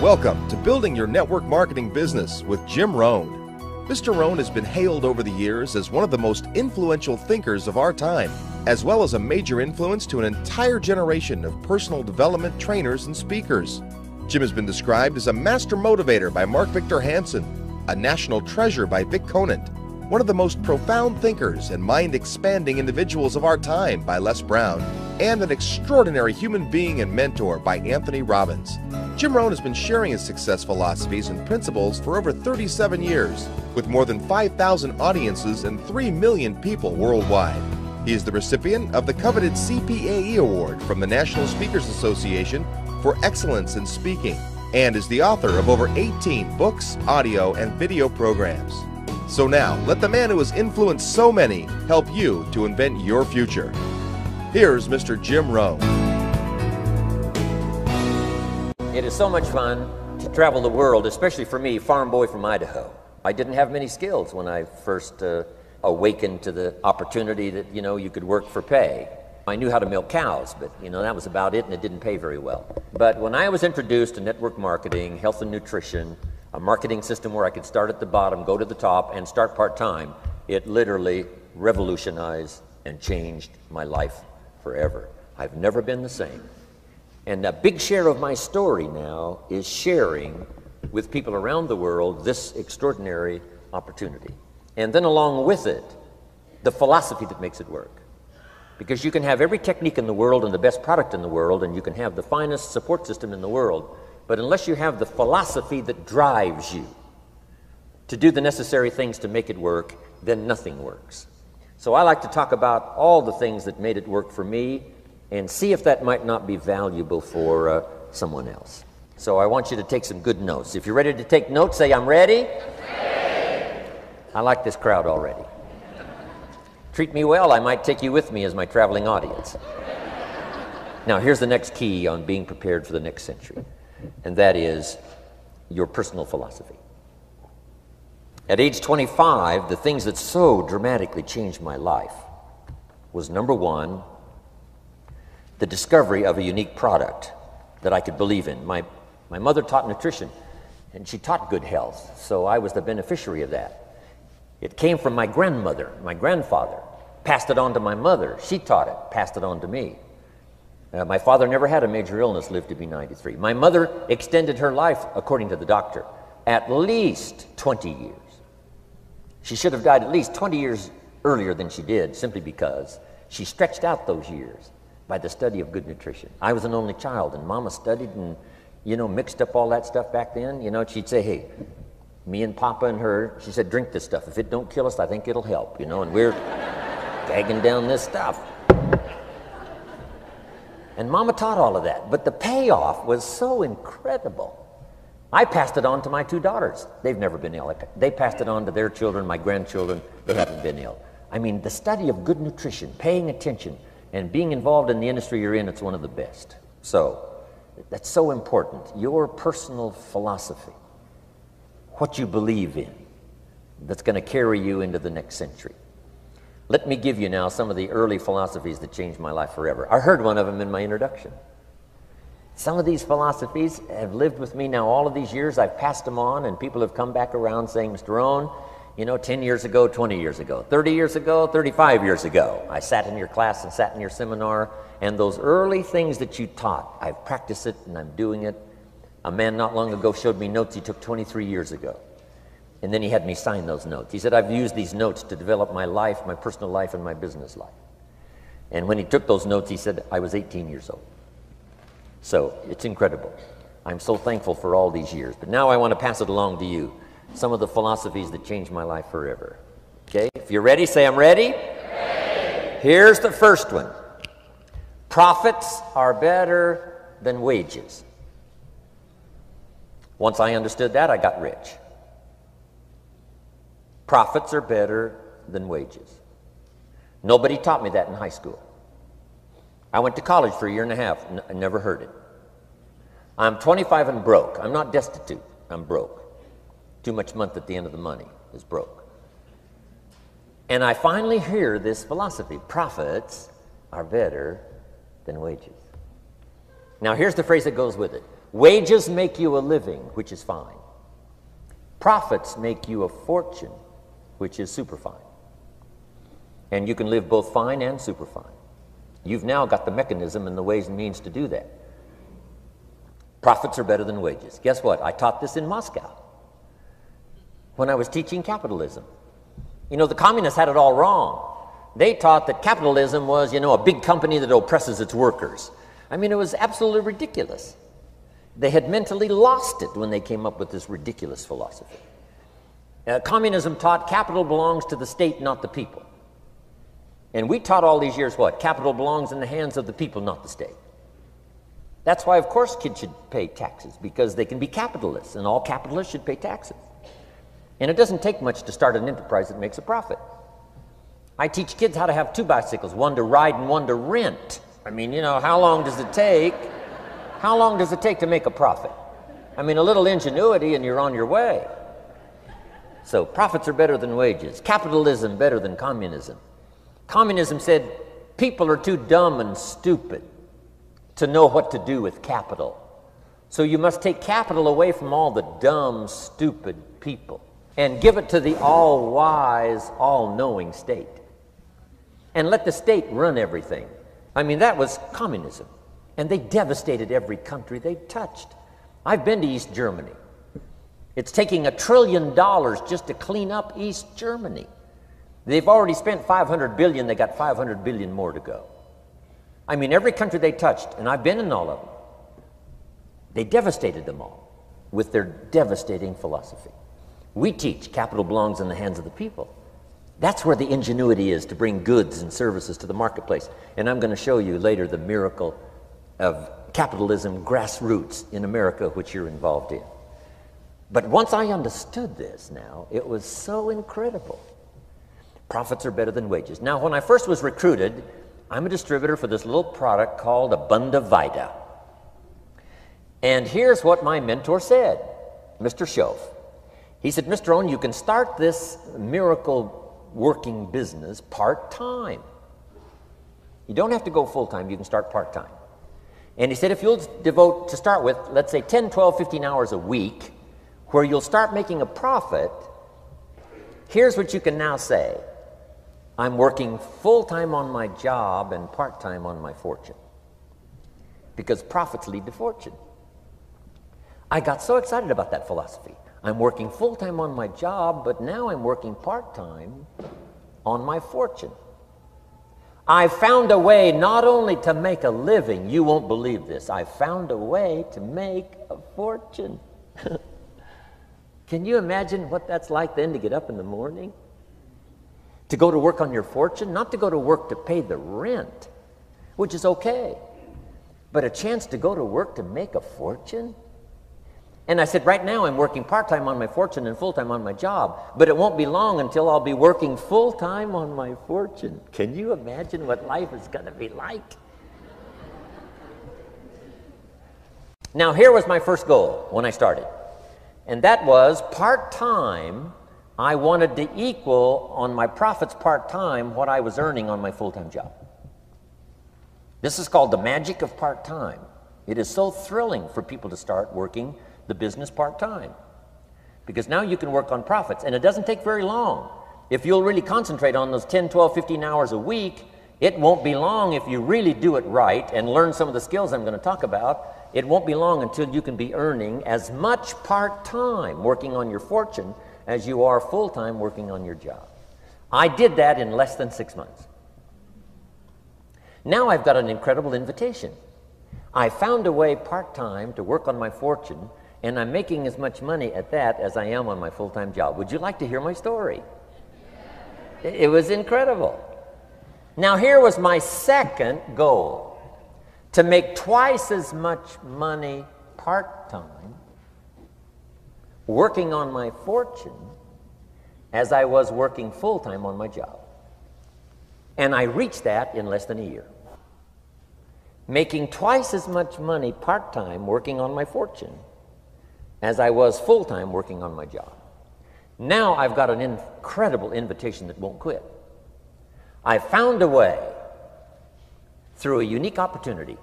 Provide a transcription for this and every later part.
Welcome to Building Your Network Marketing Business with Jim Rohn. Mr. Rohn has been hailed over the years as one of the most influential thinkers of our time, as well as a major influence to an entire generation of personal development trainers and speakers. Jim has been described as a master motivator by Mark Victor Hansen, a national treasure by Vic Conant, one of the most profound thinkers and mind-expanding individuals of our time by Les Brown, and an extraordinary human being and mentor by Anthony Robbins. Jim Rohn has been sharing his success philosophies and principles for over 37 years, with more than 5,000 audiences and 3 million people worldwide. He is the recipient of the coveted CPAE Award from the National Speakers Association for excellence in speaking, and is the author of over 18 books, audio, and video programs. So now, let the man who has influenced so many help you to invent your future. Here's Mr. Jim Rohn. It is so much fun to travel the world, especially for me, farm boy from Idaho. I didn't have many skills when I first awakened to the opportunity that, you could work for pay. I knew how to milk cows, but, that was about it, and it didn't pay very well. But when I was introduced to network marketing, health and nutrition, a marketing system where I could start at the bottom, go to the top, and start part-time, it literally revolutionized and changed my life forever. I've never been the same. And a big share of my story now is sharing with people around the world this extraordinary opportunity. And then along with it, the philosophy that makes it work. Because you can have every technique in the world and the best product in the world, and you can have the finest support system in the world, but unless you have the philosophy that drives you to do the necessary things to make it work, then nothing works. So I like to talk about all the things that made it work for me and see if that might not be valuable for someone else. So I want you to take some good notes. If you're ready to take notes, say, I'm ready. Ready. I like this crowd already. Treat me well, I might take you with me as my traveling audience. Now, here's the next key on being prepared for the next century, and that is your personal philosophy. At age 25, the things that so dramatically changed my life was, number one, the discovery of a unique product that I could believe in. My mother taught nutrition, and she taught good health, so I was the beneficiary of that. It came from my grandmother, my grandfather, passed it on to my mother. She taught it, passed it on to me. My father never had a major illness, lived to be 93. My mother extended her life, according to the doctor, at least 20 years. She should have died at least 20 years earlier than she did, simply because she stretched out those years by the study of good nutrition. I was an only child, and Mama studied and, mixed up all that stuff back then. She'd say, hey, me and Papa and her, she said, drink this stuff. If it don't kill us, I think it'll help, and we're gagging down this stuff. And Mama taught all of that, but the payoff was so incredible. I passed it on to my 2 daughters. They've never been ill. They passed it on to their children, my grandchildren. They haven't been ill. I mean, the study of good nutrition, paying attention, and being involved in the industry you're in, it's one of the best. So, that's so important. Your personal philosophy, what you believe in, that's going to carry you into the next century. Let me give you now some of the early philosophies that changed my life forever. I heard one of them in my introduction. Some of these philosophies have lived with me now all of these years. I've passed them on, and people have come back around saying, Mr. Rohn, 10 years ago, 20 years ago, 30 years ago, 35 years ago, I sat in your class and sat in your seminar, and those early things that you taught, I've practiced it and I'm doing it. A man not long ago showed me notes he took 23 years ago. And then he had me sign those notes. He said, I've used these notes to develop my life, my personal life, and my business life. And when he took those notes, he said, I was 18 years old. So it's incredible. I'm so thankful for all these years. But now I want to pass it along to you, some of the philosophies that changed my life forever. Okay? If you're ready, say, I'm ready. Ready. Here's the first one. Profits are better than wages. Once I understood that, I got rich. Profits are better than wages. Nobody taught me that in high school. I went to college for a year and a half, I never heard it. I'm 25 and broke. I'm not destitute, I'm broke. Too much month at the end of the money is broke. And I finally hear this philosophy, profits are better than wages. Now here's the phrase that goes with it. Wages make you a living, which is fine. Profits make you a fortune, which is super fine. And you can live both fine and super fine. You've now got the mechanism and the ways and means to do that. Profits are better than wages. Guess what? I taught this in Moscow when I was teaching capitalism. You know, the communists had it all wrong. They taught that capitalism was, you know, a big company that oppresses its workers. I mean, it was absolutely ridiculous. They had mentally lost it when they came up with this ridiculous philosophy. Communism taught capital belongs to the state, not the people. And we taught all these years what? Capital belongs in the hands of the people, not the state. That's why, of course, kids should pay taxes, because they can be capitalists, and all capitalists should pay taxes. And it doesn't take much to start an enterprise that makes a profit. I teach kids how to have 2 bicycles, one to ride and one to rent. I mean, you know, how long does it take? How long does it take to make a profit? I mean, a little ingenuity and you're on your way. So profits are better than wages. Capitalism better than communism. Communism said people are too dumb and stupid to know what to do with capital. So you must take capital away from all the dumb, stupid people and give it to the all-wise, all-knowing state. And let the state run everything. I mean, that was communism. And they devastated every country they touched. I've been to East Germany. It's taking $1 trillion just to clean up East Germany. They've already spent $500 billion. They got $500 billion more to go. I mean, every country they touched, and I've been in all of them, they devastated them all with their devastating philosophy. We teach capital belongs in the hands of the people. That's where the ingenuity is to bring goods and services to the marketplace. And I'm going to show you later the miracle of capitalism grassroots in America, which you're involved in. But once I understood this now, it was so incredible. Profits are better than wages. Now, when I first was recruited, I'm a distributor for this little product called Abunda Vita. And here's what my mentor said, Mr. Schoaf. He said, Mr. Rohn, you can start this miracle working business part-time. You don't have to go full-time, you can start part-time. And he said, if you'll devote, to start with, let's say 10, 12, 15 hours a week, where you'll start making a profit, here's what you can now say. I'm working full-time on my job and part-time on my fortune. Because profits lead to fortune. I got so excited about that philosophy. I'm working full-time on my job, but now I'm working part-time on my fortune. I found a way not only to make a living, you won't believe this, I found a way to make a fortune. Can you imagine what that's like then to get up in the morning? To go to work on your fortune? Not to go to work to pay the rent, which is okay, but a chance to go to work to make a fortune? And I said, right now I'm working part-time on my fortune and full-time on my job, but it won't be long until I'll be working full-time on my fortune. Can you imagine what life is going to be like? Now, here was my first goal when I started, and that was part-time. I wanted to equal on my profits part-time what I was earning on my full-time job. This is called the magic of part-time. It is so thrilling for people to start working the business part-time, because now you can work on profits, and it doesn't take very long. If you'll really concentrate on those 10, 12, 15 hours a week, it won't be long if you really do it right and learn some of the skills I'm going to talk about. It won't be long until you can be earning as much part-time working on your fortune as you are full-time working on your job. I did that in less than 6 months. Now I've got an incredible invitation. I found a way part-time to work on my fortune, and I'm making as much money at that as I am on my full-time job. Would you like to hear my story? It was incredible. Now, here was my second goal, to make twice as much money part-time working on my fortune as I was working full-time on my job. And I reached that in less than a year. Making twice as much money part-time working on my fortune as I was full-time working on my job. Now I've got an incredible invitation that won't quit. I found a way, through a unique opportunity,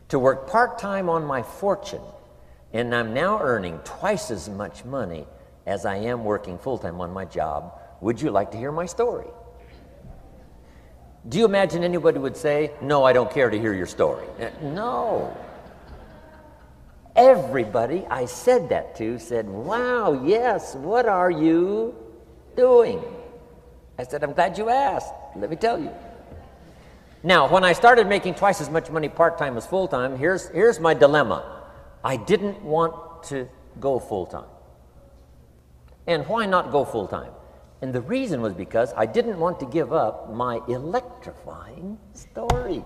to work part-time on my fortune And I'm now earning twice as much money as I am working full-time on my job. Would you like to hear my story? Do you imagine anybody would say, no, I don't care to hear your story? No. Everybody I said that to said, wow, yes, what are you doing? I said, I'm glad you asked. Let me tell you. Now, when I started making twice as much money part-time as full-time, here's my dilemma. I didn't want to go full-time. And why not go full-time? And the reason was because I didn't want to give up my electrifying story.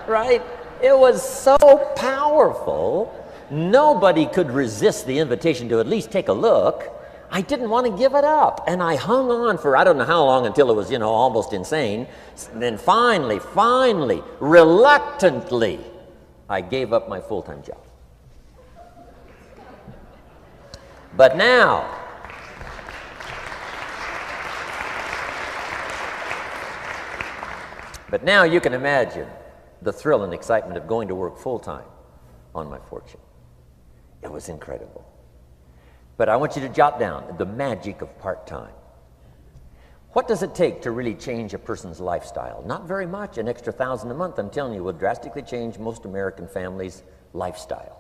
Right? It was so powerful, nobody could resist the invitation to at least take a look. I didn't want to give it up. And I hung on for I don't know how long until it was, almost insane. And then finally, reluctantly, I gave up my full-time job. But now, you can imagine the thrill and excitement of going to work full-time on my fortune. It was incredible. But I want you to jot down the magic of part-time. What does it take to really change a person's lifestyle? Not very much. An extra $1,000 a month, I'm telling you, will drastically change most American families' lifestyle.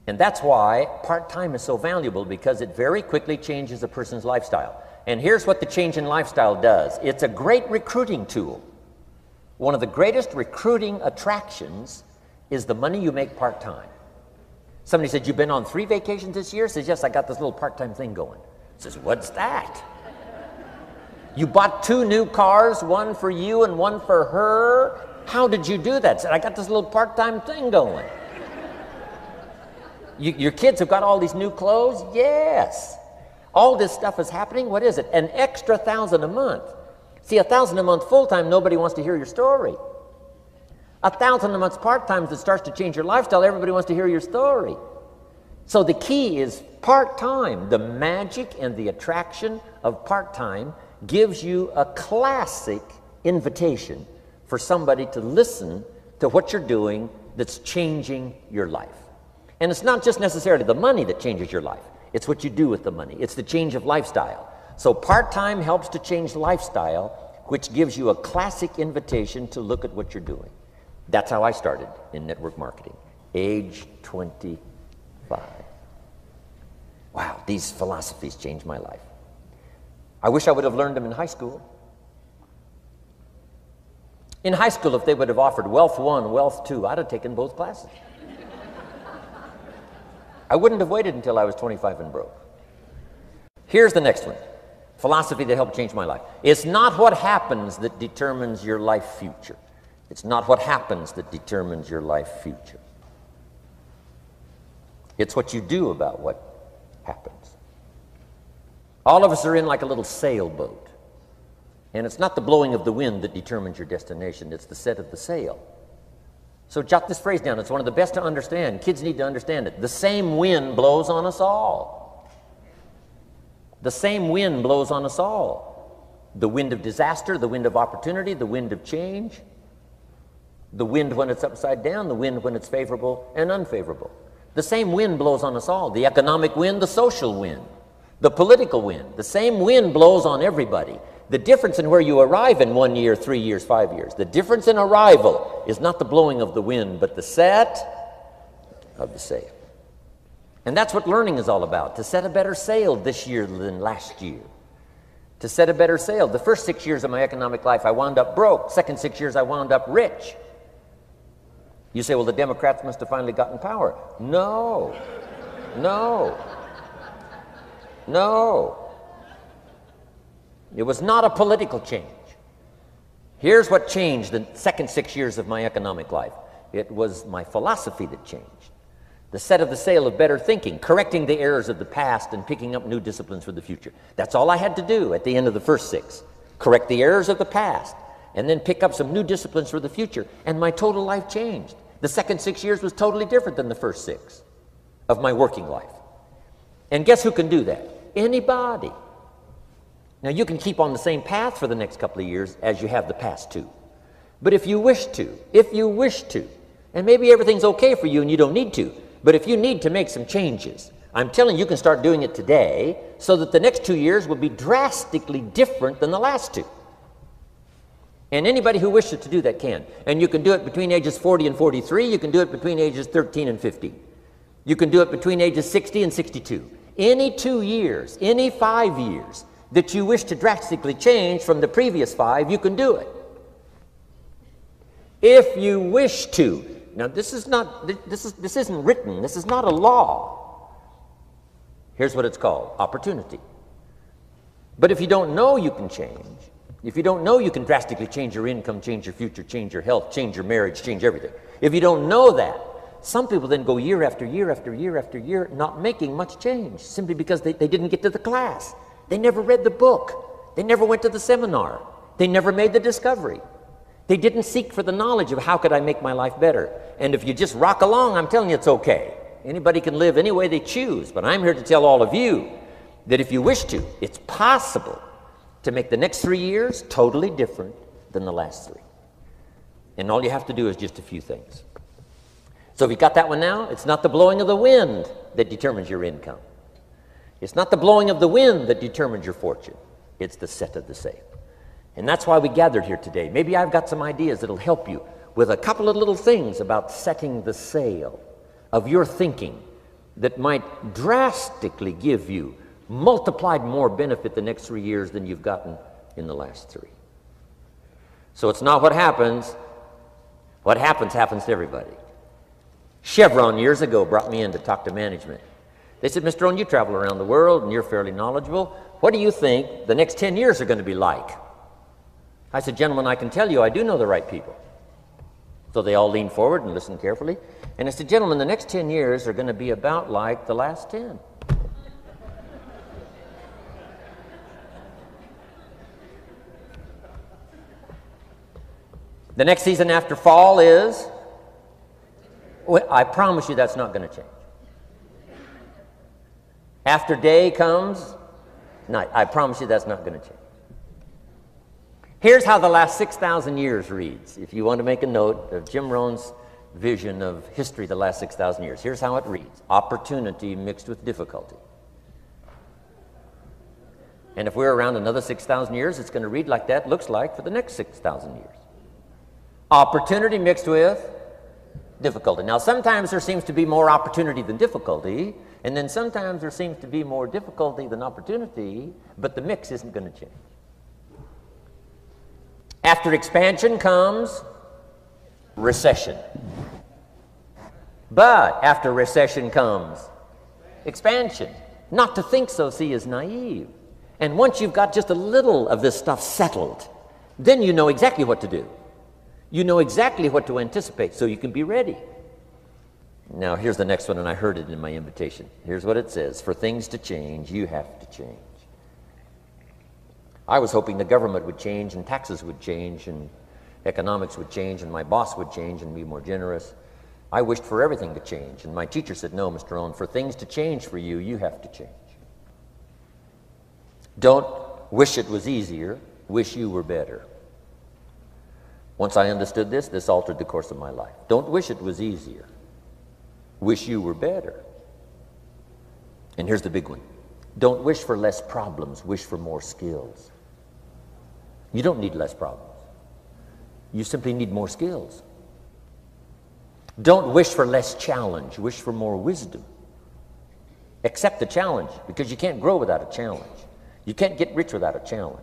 And that's why part-time is so valuable, because it very quickly changes a person's lifestyle. And here's what the change in lifestyle does. It's a great recruiting tool. One of the greatest recruiting attractions is the money you make part-time. Somebody said, you've been on 3 vacations this year? Says, yes, I got this little part-time thing going. Says, what's that? You bought 2 new cars, one for you and one for her? How did you do that? Said, I got this little part-time thing going. Your kids have got all these new clothes? Yes. All this stuff is happening. What is it? An extra $1,000 a month. See, $1,000 a month full-time, nobody wants to hear your story. $1,000 a month part-time that starts to change your lifestyle, everybody wants to hear your story. So the key is part-time. The magic and the attraction of part-time gives you a classic invitation for somebody to listen to what you're doing that's changing your life. And it's not just necessarily the money that changes your life. It's what you do with the money. It's the change of lifestyle. So part-time helps to change lifestyle, which gives you a classic invitation to look at what you're doing. That's how I started in network marketing, age 25. Wow, these philosophies changed my life. I wish I would have learned them in high school. In high school, if they would have offered Wealth 1, Wealth 2, I'd have taken both classes. I wouldn't have waited until I was 25 and broke. Here's the next one. Philosophy that helped change my life. It's not what happens that determines your life future. It's not what happens that determines your life future. It's what you do about what happens. All of us are in like a little sailboat. And it's not the blowing of the wind that determines your destination. It's the set of the sail. So jot this phrase down. It's one of the best to understand. Kids need to understand it. The same wind blows on us all. The same wind blows on us all. The wind of disaster, the wind of opportunity, the wind of change. The wind when it's upside down, the wind when it's favorable and unfavorable. The same wind blows on us all. The economic wind, the social wind, the political wind. The same wind blows on everybody. The difference in where you arrive in 1 year, 3 years, 5 years, the difference in arrival is not the blowing of the wind, but the set of the sail. And that's what learning is all about, to set a better sail this year than last year. To set a better sail. The first 6 years of my economic life, I wound up broke. Second 6 years, I wound up rich. You say, well, the Democrats must have finally gotten power. No. No. No. It was not a political change. Here's what changed the second 6 years of my economic life. It was my philosophy that changed. The set of the sail of better thinking, correcting the errors of the past and picking up new disciplines for the future. That's all I had to do at the end of the first 6. Correct the errors of the past and then pick up some new disciplines for the future. And my total life changed. The second 6 years was totally different than the first 6 of my working life. And guess who can do that? Anybody. Now, you can keep on the same path for the next couple of years as you have the past 2. But if you wish to, And maybe everything's okay for you and you don't need to. But if you need to make some changes, I'm telling you, you can start doing it today so that the next 2 years will be drastically different than the last 2. And anybody who wishes to do that can. And you can do it between ages 40 and 43. You can do it between ages 13 and 15. You can do it between ages 60 and 62. Any 2 years, any 5 years that you wish to drastically change from the previous 5, you can do it. If you wish to. Now this isn't written. This is not a law. Here's what it's called: opportunity. But if you don't know you can change, if you don't know you can drastically change your income, change your future, change your health, change your marriage, change everything, if you don't know that, some people then go year after year after year after year not making much change simply because they didn't get to the class. They never read the book. They never went to the seminar. They never made the discovery. They didn't seek for the knowledge of how could I make my life better. And if you just rock along, I'm telling you it's okay. Anybody can live any way they choose, but I'm here to tell all of you that if you wish to, it's possible to make the next 3 years totally different than the last 3. And all you have to do is just a few things. So if you got that one now, it's not the blowing of the wind that determines your income. It's not the blowing of the wind that determines your fortune. It's the set of the sail. And that's why we gathered here today. Maybe I've got some ideas that'll help you with a couple of little things about setting the sail of your thinking that might drastically give you multiplied more benefit the next 3 years than you've gotten in the last 3. So it's not what happens. What happens happens to everybody. Chevron years ago brought me in to talk to management. They said, Mr. Rohn, you travel around the world and you're fairly knowledgeable. What do you think the next 10 years are going to be like? I said, gentlemen, I can tell you I do know the right people. So they all leaned forward and listened carefully. And I said, gentlemen, the next 10 years are going to be about like the last 10. The next season after fall is, well, I promise you that's not going to change. After day comes night. I promise you that's not going to change. Here's how the last 6,000 years reads. If you want to make a note of Jim Rohn's vision of history the last 6,000 years, here's how it reads: opportunity mixed with difficulty. And if we're around another 6,000 years, it's going to read like that looks like for the next 6,000 years. Opportunity mixed with difficulty. Now, sometimes there seems to be more opportunity than difficulty, and then sometimes there seems to be more difficulty than opportunity, but the mix isn't going to change. After expansion comes recession. But after recession comes expansion. Not to think so, see, is naive. And once you've got just a little of this stuff settled, then you know exactly what to do. You know exactly what to anticipate, so you can be ready. Now, here's the next one, and I heard it in my invitation. Here's what it says: for things to change, you have to change. I was hoping the government would change, and taxes would change, and economics would change, and my boss would change and be more generous. I wished for everything to change, and my teacher said, no, Mr. Rohn, for things to change for you, you have to change. Don't wish it was easier, wish you were better. Once I understood this, this altered the course of my life. Don't wish it was easier, wish you were better. And here's the big one: don't wish for less problems, wish for more skills. You don't need less problems. You simply need more skills. Don't wish for less challenge, wish for more wisdom. Accept the challenge, because you can't grow without a challenge. You can't get rich without a challenge.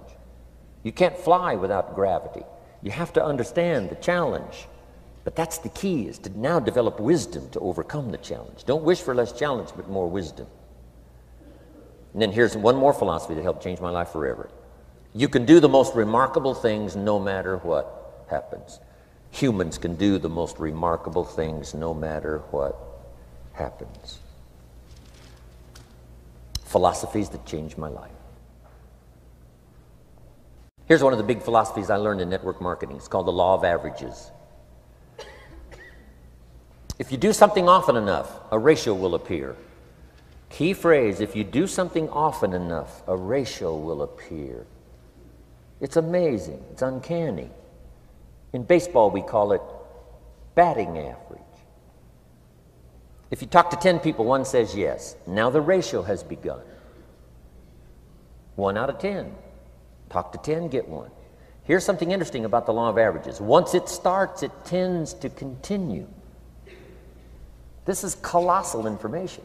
You can't fly without gravity. You have to understand the challenge. But that's the key, is to now develop wisdom to overcome the challenge. Don't wish for less challenge, but more wisdom. And then here's one more philosophy that helped change my life forever. You can do the most remarkable things no matter what happens. Humans can do the most remarkable things no matter what happens. Philosophies that changed my life. Here's one of the big philosophies I learned in network marketing. It's called the law of averages. If you do something often enough, a ratio will appear. Key phrase: if you do something often enough, a ratio will appear. It's amazing. It's uncanny. In baseball, we call it batting average. If you talk to 10 people, one says yes. Now the ratio has begun. 1 out of 10. Talk to 10, get 1. Here's something interesting about the law of averages. Once it starts, it tends to continue. This is colossal information.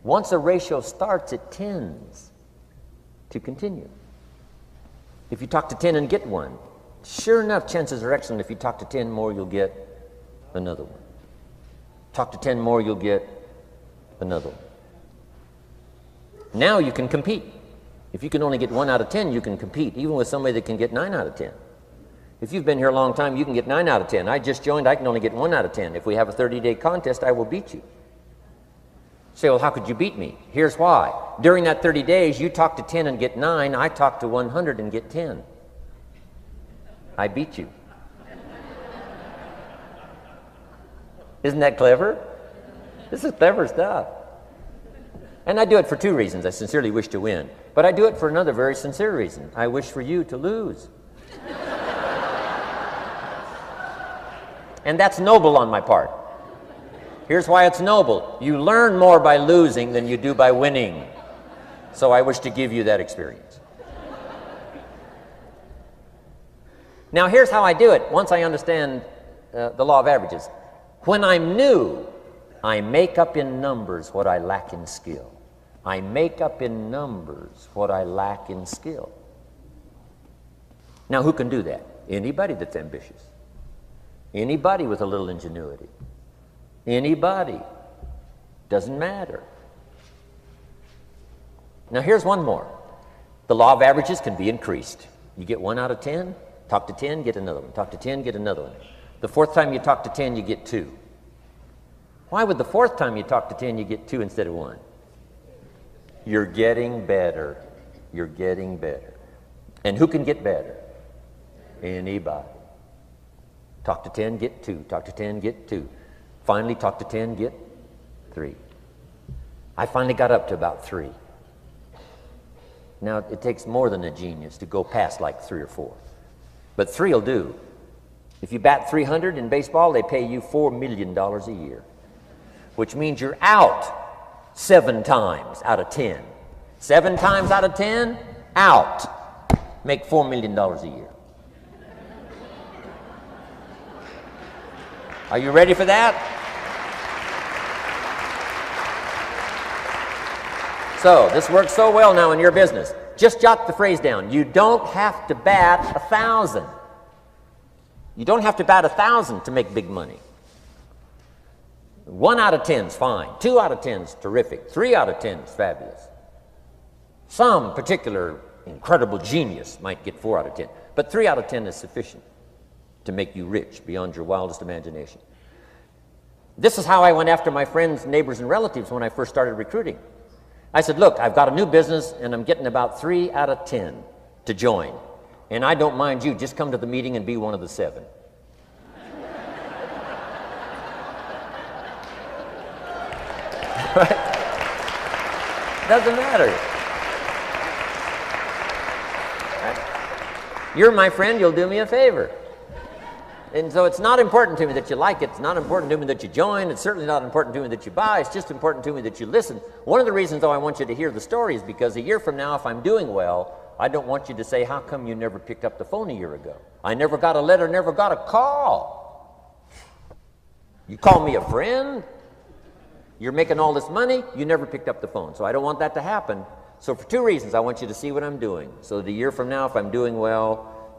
Once a ratio starts, it tends to continue. If you talk to 10 and get 1, sure enough, chances are excellent. If you talk to 10 more, you'll get another one. Talk to 10 more, you'll get another one. Now you can compete. If you can only get 1 out of 10, you can compete, even with somebody that can get 9 out of 10. If you've been here a long time, you can get 9 out of 10. I just joined, I can only get 1 out of 10. If we have a 30-day contest, I will beat you. Say, well, how could you beat me? Here's why. During that 30 days, you talk to 10 and get 9. I talk to 100 and get 10. I beat you. Isn't that clever? This is clever stuff. And I do it for 2 reasons. I sincerely wish to win. But I do it for another very sincere reason. I wish for you to lose. And that's noble on my part. Here's why it's noble. You learn more by losing than you do by winning. So I wish to give you that experience. Now here's how I do it once I understand the law of averages. When I'm new, I make up in numbers what I lack in skill. I make up in numbers what I lack in skill. Now who can do that? Anybody that's ambitious. Anybody with a little ingenuity. Anybody. Doesn't matter. Now here's one more. The law of averages can be increased. You get 1 out of 10, talk to 10, get another one. Talk to 10, get another one. The 4th time you talk to 10, you get 2. Why would the 4th time you talk to 10, you get 2 instead of 1? You're getting better. You're getting better. And who can get better? Anybody. Talk to 10, get 2. Talk to 10, get 2. Finally, talk to 10, get 3. I finally got up to about 3. Now, it takes more than a genius to go past like 3 or 4. But 3 will do. If you bat 300 in baseball, they pay you $4 million a year, which means you're out 7 times out of 10. 7 times out of 10, out. Make $4 million a year. Are you ready for that? So, this works so well now in your business. Just jot the phrase down. You don't have to bat 1,000. You don't have to bat 1,000 to make big money. 1 out of 10 is fine. 2 out of 10 is terrific. 3 out of 10 is fabulous. Some particular incredible genius might get 4 out of 10. But 3 out of 10 is sufficient to make you rich beyond your wildest imagination. This is how I went after my friends, neighbors, and relatives when I first started recruiting. I said, look, I've got a new business, and I'm getting about 3 out of 10 to join. And I don't mind you. Just come to the meeting and be one of the 7. Right? Doesn't matter. Right? You're my friend, you'll do me a favor. And so it's not important to me that you like it. It's not important to me that you join. It's certainly not important to me that you buy. It's just important to me that you listen. One of the reasons, though, I want you to hear the story is because a year from now, if I'm doing well, I don't want you to say, how come you never picked up the phone a year ago? I never got a letter, never got a call. You call me a friend? You're making all this money, you never picked up the phone. So I don't want that to happen. So for 2 reasons, I want you to see what I'm doing. So that a year from now, if I'm doing well,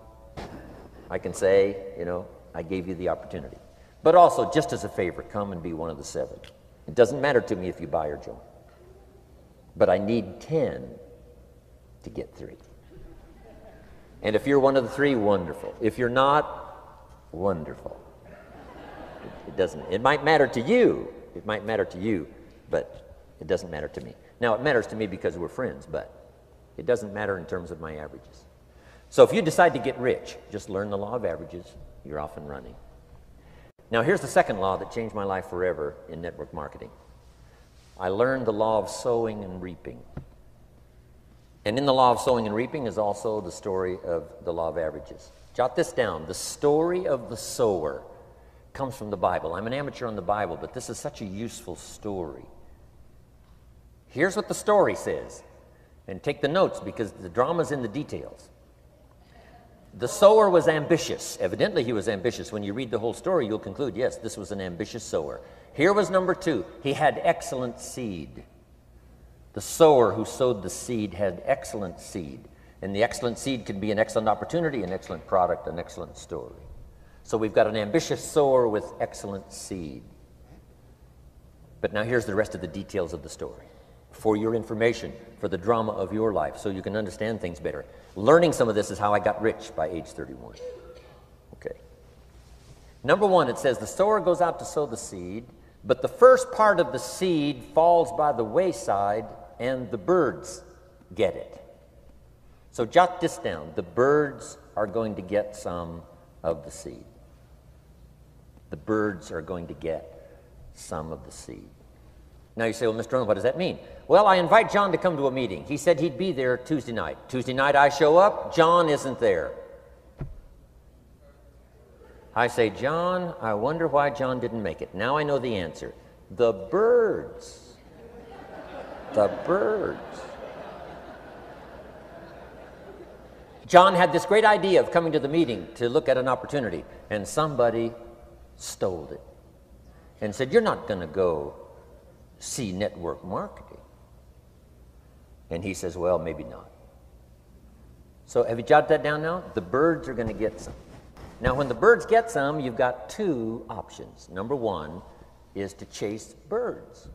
I can say, you know, I gave you the opportunity. But also, just as a favor, come and be one of the 7. It doesn't matter to me if you buy or join. But I need 10 to get 3. And if you're one of the 3, wonderful. If you're not, wonderful. It might matter to you. It might matter to you, but it doesn't matter to me. Now, it matters to me because we're friends, but it doesn't matter in terms of my averages. So if you decide to get rich, just learn the law of averages. You're off and running. Now, here's the second law that changed my life forever in network marketing. I learned the law of sowing and reaping. And in the law of sowing and reaping is also the story of the law of averages. Jot this down. The story of the sower comes from the Bible. I'm an amateur on the Bible, but this is such a useful story. Here's what the story says. And take the notes because the drama's in the details. The sower was ambitious. Evidently, he was ambitious. When you read the whole story, you'll conclude, yes, this was an ambitious sower. Here was number 2. He had excellent seed. The sower who sowed the seed had excellent seed. And the excellent seed can be an excellent opportunity, an excellent product, an excellent story. So we've got an ambitious sower with excellent seed. But now here's the rest of the details of the story. For your information, for the drama of your life, so you can understand things better. Learning some of this is how I got rich by age 31. Okay. Number 1, it says the sower goes out to sow the seed, but the first part of the seed falls by the wayside and the birds get it. So jot this down. The birds are going to get some of the seed. The birds are going to get some of the seed. Now you say, well, Mr. Rohn, what does that mean? Well, I invite John to come to a meeting. He said he'd be there Tuesday night. Tuesday night I show up, John isn't there. I say, John, I wonder why John didn't make it. Now I know the answer. The birds. The birds. John had this great idea of coming to the meeting to look at an opportunity, and somebody stole it and said, you're not going to go see network marketing. And he says, well, maybe not. So have you jotted that down now? The birds are going to get some. Now, when the birds get some, you've got 2 options. Number 1 is to chase birds.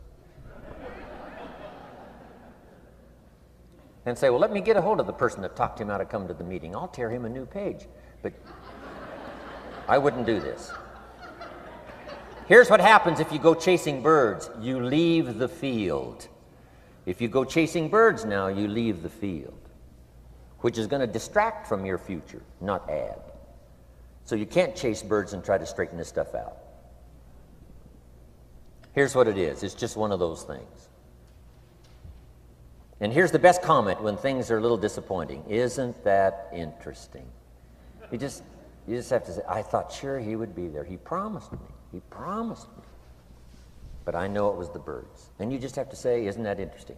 And say, well, let me get a hold of the person that talked him out of coming to the meeting. I'll tear him a new page. But I wouldn't do this. Here's what happens if you go chasing birds. You leave the field. If you go chasing birds now, you leave the field, which is going to distract from your future, not add. So you can't chase birds and try to straighten this stuff out. Here's what it is. It's just one of those things. And here's the best comment when things are a little disappointing. Isn't that interesting? You just have to say, I thought sure he would be there. He promised me. He promised me. But I know it was the birds. And you just have to say, isn't that interesting?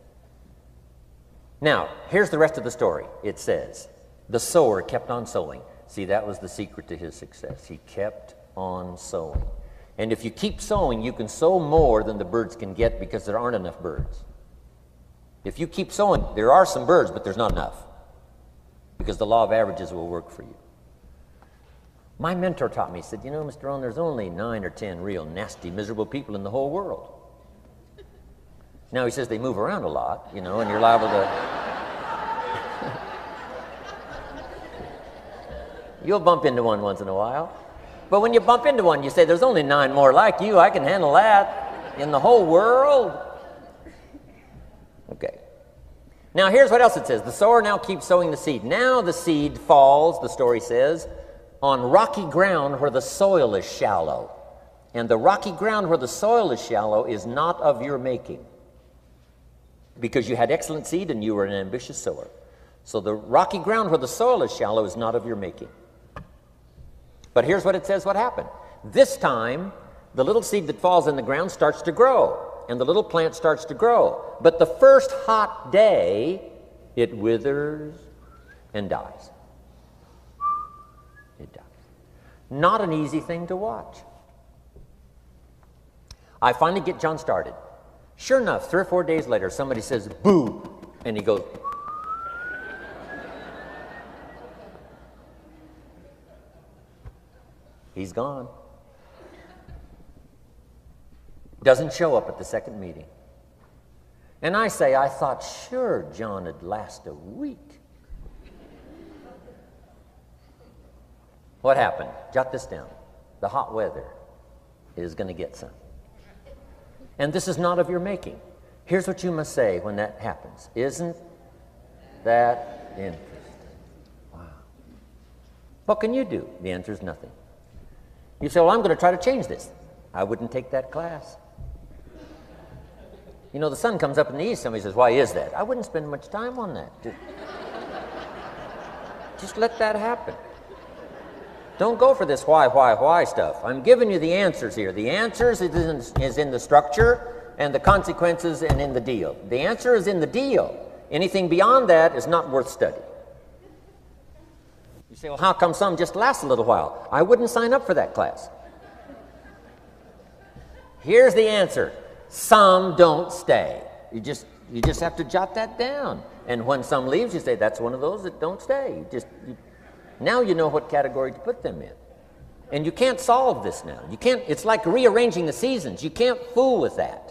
Now, here's the rest of the story. It says, the sower kept on sowing. See, that was the secret to his success. He kept on sowing. And if you keep sowing, you can sow more than the birds can get because there aren't enough birds. If you keep sowing, there are some birds, but there's not enough because the law of averages will work for you. My mentor taught me, he said, you know, Mr. Rohn, there's only 9 or 10 real nasty, miserable people in the whole world. Now, he says they move around a lot, you know, and you're liable to... You'll bump into one once in a while. But when you bump into one, you say, there's only 9 more like you. I can handle that in the whole world. Okay. Now, here's what else it says. The sower now keeps sowing the seed. Now the seed falls, the story says, on rocky ground where the soil is shallow. And the rocky ground where the soil is shallow is not of your making, because you had excellent seed and you were an ambitious sower. So the rocky ground where the soil is shallow is not of your making. But here's what it says what happened. This time, the little seed that falls in the ground starts to grow, and the little plant starts to grow. But the first hot day, it withers and dies. It dies. Not an easy thing to watch. I finally get John started. Sure enough, 3 or 4 days later, somebody says, boo, and he goes, he's gone. Doesn't show up at the second meeting. And I say, I thought sure John would last a week. What happened? Jot this down. The hot weather is going to get some. And this is not of your making. Here's what you must say when that happens. Isn't that interesting? Wow. What can you do? The answer is nothing. You say, well, I'm going to try to change this. I wouldn't take that class. You know, the sun comes up in the east. Somebody says, why is that? I wouldn't spend much time on that. Just let that happen. Don't go for this why stuff. I'm giving you the answers here. The answers is in the structure, and the consequences and in the deal. The answer is in the deal. Anything beyond that is not worth study. You say, well, how come some just last a little while? I wouldn't sign up for that class. Here's the answer. Some don't stay. You just have to jot that down. And when some leaves, you say, that's one of those that don't stay. Now you know what category to put them in. And you can't solve this now. You can't, it's like rearranging the seasons. You can't fool with that.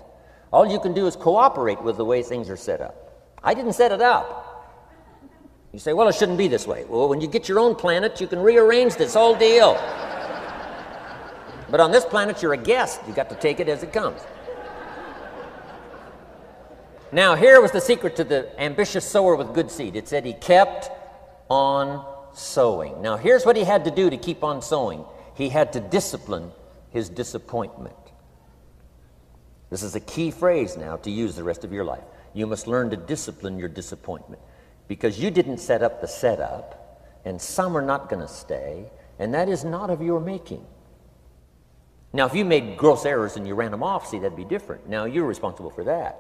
All you can do is cooperate with the way things are set up. I didn't set it up. You say, well, it shouldn't be this way. Well, when you get your own planet, you can rearrange this whole deal. But on this planet, you're a guest. You got to take it as it comes. Now, here was the secret to the ambitious sower with good seed. It said he kept on sowing. Now, here's what he had to do to keep on sowing. He had to discipline his disappointment. This is a key phrase now to use the rest of your life. You must learn to discipline your disappointment, because you didn't set up the setup, and some are not going to stay, and that is not of your making. Now, if you made gross errors and you ran them off, see, that'd be different. Now, you're responsible for that.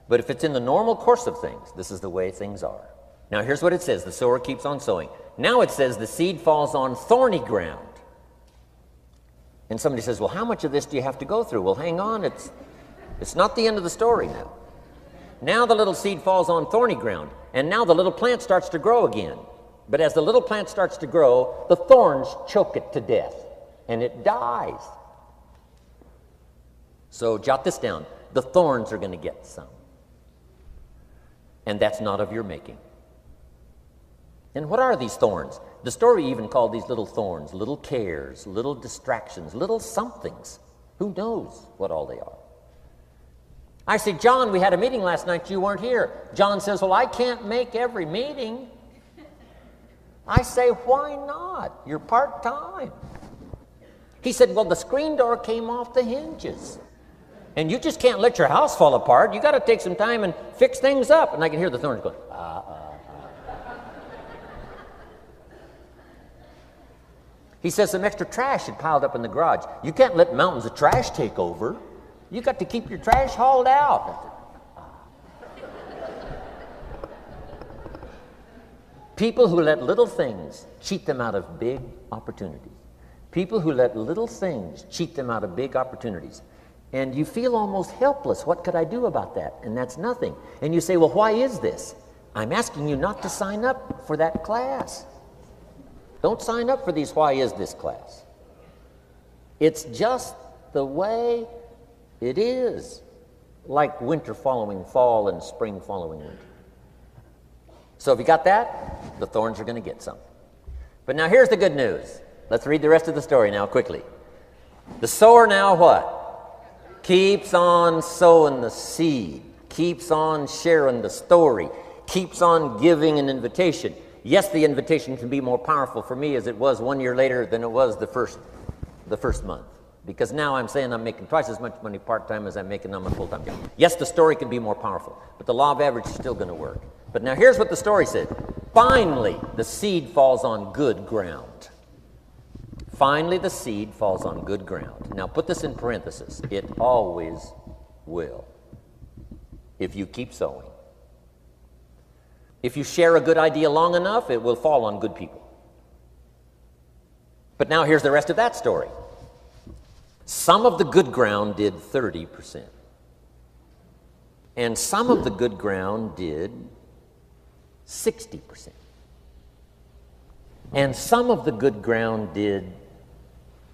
But if it's in the normal course of things, this is the way things are. Now, here's what it says. The sower keeps on sowing. Now it says the seed falls on thorny ground. And somebody says, well, how much of this do you have to go through? Well, hang on. It's not the end of the story now. Now the little seed falls on thorny ground. And now the little plant starts to grow again. But as the little plant starts to grow, the thorns choke it to death. And it dies. So jot this down. The thorns are going to get some. And that's not of your making. And what are these thorns? The story even called these little thorns, little cares, little distractions, little somethings. Who knows what all they are? I say, John, we had a meeting last night. You weren't here. John says, well, I can't make every meeting. I say, why not? You're part-time. He said, well, the screen door came off the hinges. And you just can't let your house fall apart. You got to take some time and fix things up. And I can hear the thorns going, He says some extra trash had piled up in the garage. You can't let mountains of trash take over. You got to keep your trash hauled out. People who let little things cheat them out of big opportunities. People who let little things cheat them out of big opportunities. And you feel almost helpless. What could I do about that? And that's nothing. And you say, well, why is this? I'm asking you not to sign up for that class. Don't sign up for these why is this class. It's just the way it is. Like winter following fall and spring following winter. So if you got that, the thorns are going to get some. But now here's the good news. Let's read the rest of the story now quickly. The sower now what? Keeps on sowing the seed, keeps on sharing the story, keeps on giving an invitation. Yes, the invitation can be more powerful for me as it was 1 year later than it was the first month. Because now I'm saying I'm making twice as much money part-time as I'm making on my full-time job. Yes, the story can be more powerful, but the law of average is still going to work. But now here's what the story said. Finally, the seed falls on good ground. Finally, the seed falls on good ground. Now, put this in parentheses. It always will, if you keep sowing. If you share a good idea long enough, it will fall on good people. But now here's the rest of that story. Some of the good ground did 30%. And some of the good ground did 60%. And some of the good ground did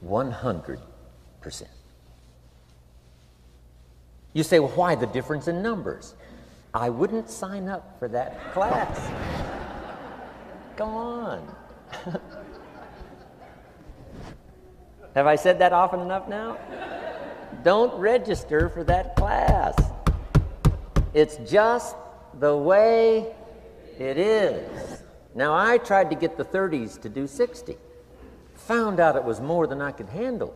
100%. You say, well, why the difference in numbers? I wouldn't sign up for that class. Come on. Have I said that often enough now? Don't register for that class. It's just the way it is. Now, I tried to get the 30s to do 60. Found out it was more than I could handle.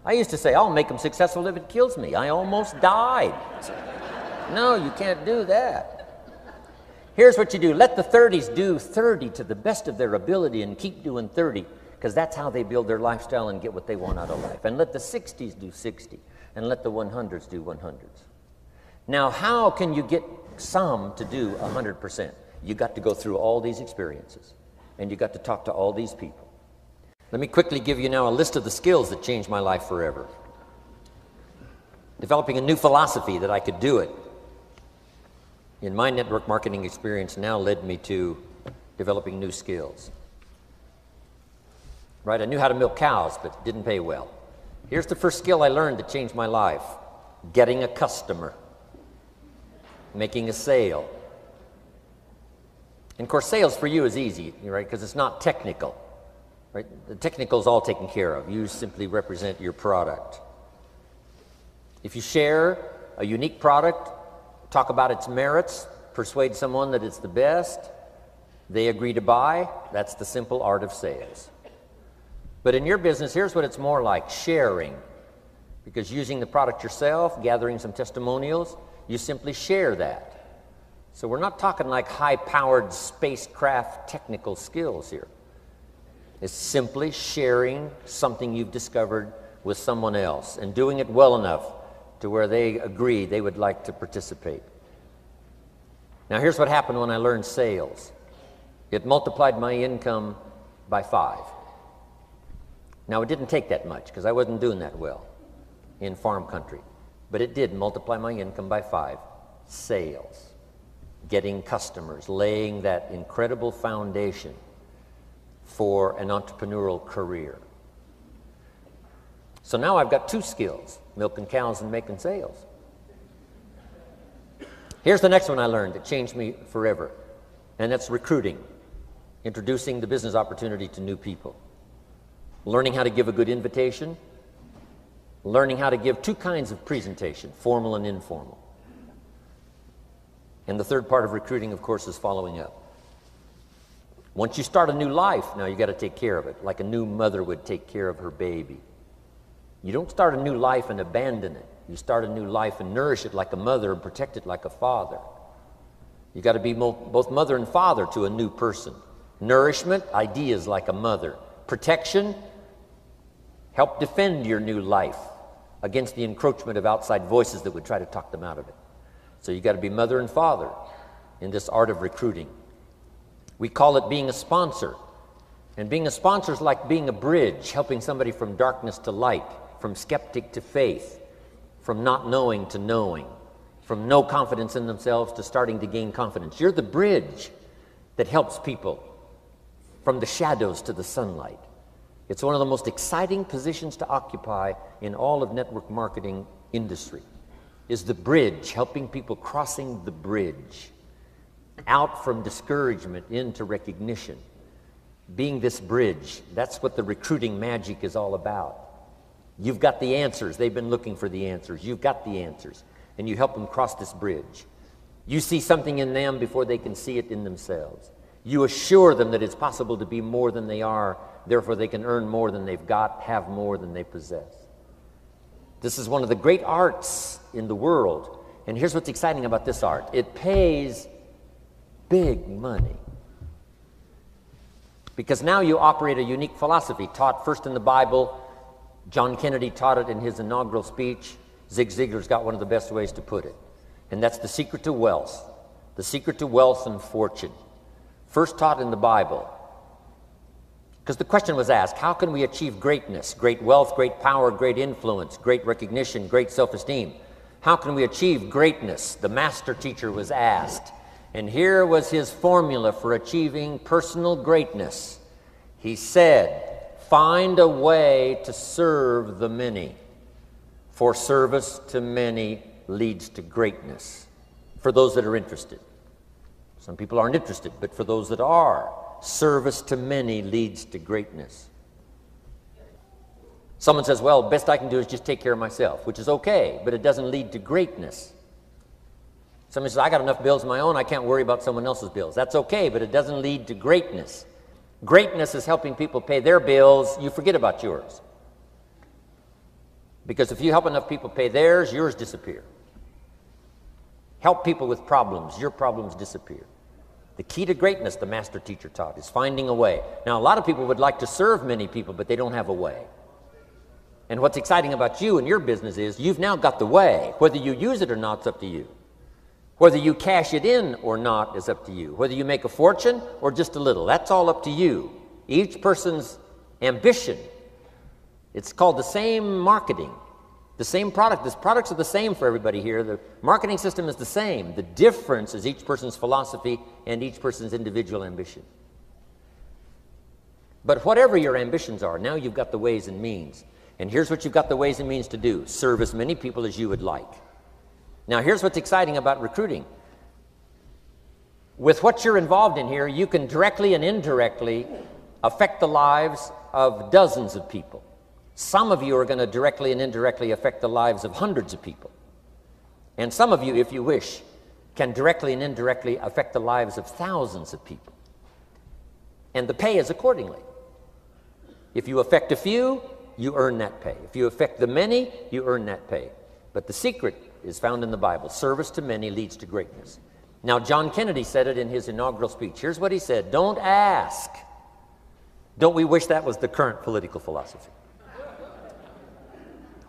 I used to say, I'll make them successful if it kills me. I almost died. No, you can't do that. Here's what you do. Let the 30s do 30 to the best of their ability and keep doing 30. because that's how they build their lifestyle and get what they want out of life. And let the 60s do 60, and let the 100s do 100s. Now, how can you get some to do 100%? You got to go through all these experiences, and you got to talk to all these people. Let me quickly give you now a list of the skills that changed my life forever. Developing a new philosophy that I could do it in my network marketing experience now led me to developing new skills. Right, I knew how to milk cows, but it didn't pay well. Here's the first skill I learned that changed my life: getting a customer, making a sale. And of course, sales for you is easy, right, because it's not technical. Right? The technical is all taken care of. You simply represent your product. If you share a unique product, talk about its merits, persuade someone that it's the best, they agree to buy, that's the simple art of sales. But in your business, here's what it's more like: sharing. Because using the product yourself, gathering some testimonials, you simply share that. So we're not talking like high-powered spacecraft technical skills here. It's simply sharing something you've discovered with someone else and doing it well enough to where they agree they would like to participate. Now here's what happened when I learned sales. It multiplied my income by 5. Now it didn't take that much because I wasn't doing that well in farm country, but it did multiply my income by 5. Sales, getting customers, laying that incredible foundation for an entrepreneurial career. So now I've got 2 skills: milking cows and making sales. Here's the next one I learned that changed me forever, and that's recruiting, introducing the business opportunity to new people, learning how to give a good invitation, learning how to give 2 kinds of presentation, formal and informal. And the third part of recruiting, of course, is following up. Once you start a new life, now you got to take care of it, like a new mother would take care of her baby. You don't start a new life and abandon it. You start a new life and nourish it like a mother and protect it like a father. You got to be both mother and father to a new person. Nourishment, ideas like a mother. Protection, help defend your new life against the encroachment of outside voices that would try to talk them out of it. So you got to be mother and father in this art of recruiting. We call it being a sponsor. And being a sponsor is like being a bridge, helping somebody from darkness to light, from skeptic to faith, from not knowing to knowing, from no confidence in themselves to starting to gain confidence. You're the bridge that helps people from the shadows to the sunlight. It's one of the most exciting positions to occupy in all of network marketing industry, is the bridge, helping people crossing the bridge out from discouragement into recognition. Being this bridge, that's what the recruiting magic is all about. You've got the answers. They've been looking for the answers. You've got the answers, and you help them cross this bridge. You see something in them before they can see it in themselves. You assure them that it's possible to be more than they are, therefore they can earn more than they've got, have more than they possess. This is one of the great arts in the world, and here's what's exciting about this art. It pays big money. Because now you operate a unique philosophy taught first in the Bible. John Kennedy taught it in his inaugural speech. Zig Ziglar's got one of the best ways to put it. And that's the secret to wealth. The secret to wealth and fortune. First taught in the Bible. Because the question was asked, how can we achieve greatness? Great wealth, great power, great influence, great recognition, great self-esteem. How can we achieve greatness? The master teacher was asked. And here was his formula for achieving personal greatness. He said, find a way to serve the many, for service to many leads to greatness. For those that are interested. Some people aren't interested, but for those that are, service to many leads to greatness. Someone says, well, best I can do is just take care of myself, which is okay, but it doesn't lead to greatness. Someone says, I got enough bills of my own, I can't worry about someone else's bills. That's okay, but it doesn't lead to greatness. Greatness is helping people pay their bills, you forget about yours. Because if you help enough people pay theirs, yours disappear. Help people with problems, your problems disappear. The key to greatness, the master teacher taught, is finding a way. Now, a lot of people would like to serve many people, but they don't have a way. And what's exciting about you and your business is you've now got the way. Whether you use it or not, it's up to you. Whether you cash it in or not is up to you. Whether you make a fortune or just a little, that's all up to you. Each person's ambition, it's called the same marketing, the same product. The products are the same for everybody here. The marketing system is the same. The difference is each person's philosophy and each person's individual ambition. But whatever your ambitions are, now you've got the ways and means. And here's what you've got the ways and means to do. Serve as many people as you would like. Now, here's what's exciting about recruiting. With what you're involved in here, you can directly and indirectly affect the lives of dozens of people. Some of you are going to directly and indirectly affect the lives of hundreds of people. And some of you, if you wish, can directly and indirectly affect the lives of thousands of people. And the pay is accordingly. If you affect a few, you earn that pay. If you affect the many, you earn that pay. But the secret is found in the Bible. Service to many leads to greatness. Now, John Kennedy said it in his inaugural speech. Here's what he said: don't ask. Don't we wish that was the current political philosophy?